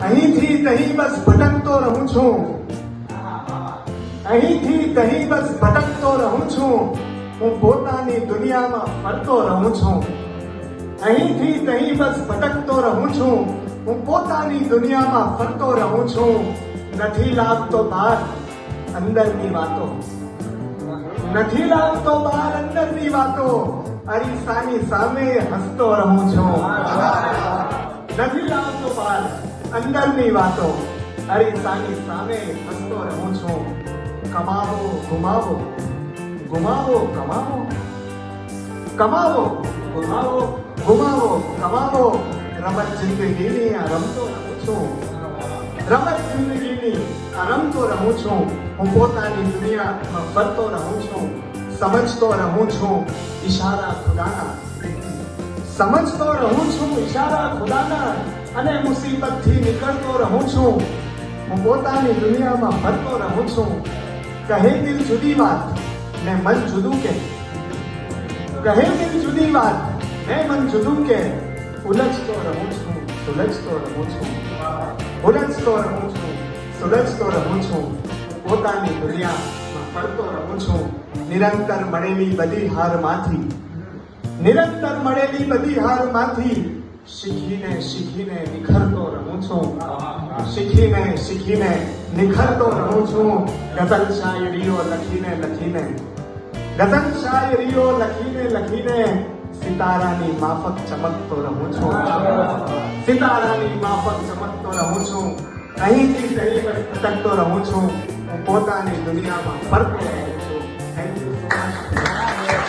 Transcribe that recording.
અહીંથી તહીં બસ ભટકતો રહું છું, અહીંથી તહીં બસ ભટકતો રહું છું, હું પોતાની દુનિયામાં ફરતો રહું છું. અહીંથી તહીં બસ ભટકતો રહું છું, હું પોતાની દુનિયામાં ફરતો રહું છું. નથી લાગતો બહાર અંદરની વાતો, નથી લાગતો બહાર અંદરની વાતો, અરીસાની સામે હસતો રહું છું. નથી લાગતો બહાર અંદરની વાતો, અરીસાની સામે હસતો રહું છું. કમાવો ગુમાવો, ગુમાવો કમાવો, કમાવો ગુમાવો, ગુમાવો કમાવો, રમત જિંદગીની આ રમતો રહું છું. રમત જિંદગીની આ રમતો રહું છું, હું પોતાની દુનિયામાં ફરતો રહું છું. સમજતો રહું છું ઈશારા ખુદાના, સમજતો રહું છું ઈશારા ખુદાના, અને મુસીબતથી નીકળતો રહું છું, હું પોતાની દુનિયામાં ફરતો રહું છું. કહે દિલ જુદી વાત ને મન જુદું કે, કહે દિલ જુદી વાત ને મન જુદું કે, ઉલझતો રહું છું, સુલझતો રહું છું, ઉલझતો રહું છું, સુલझતો રહું છું. પોતાની દુનિયામાં ફરતો રહું છું. નિરંતર મળેલી બધી હારમાંથી, નિરંતર મળેલી બધી હારમાંથી શીખીને શીખીને નિખરતો રહું છું. શીખીને શીખીને નિખરતો રહું છું. ગઝલ શાયરીઓ લખીને લખીને, ગઝલ શાયરીઓ લખીને લખીને સિતારાની માફક ચમકતો રહું છું. સિતારાની માફક ચમકતો રહું છું. અહીંથી તહીં ભટકતો રહું છું, હું પોતાની દુનિયામાં ફરતો રહું છું.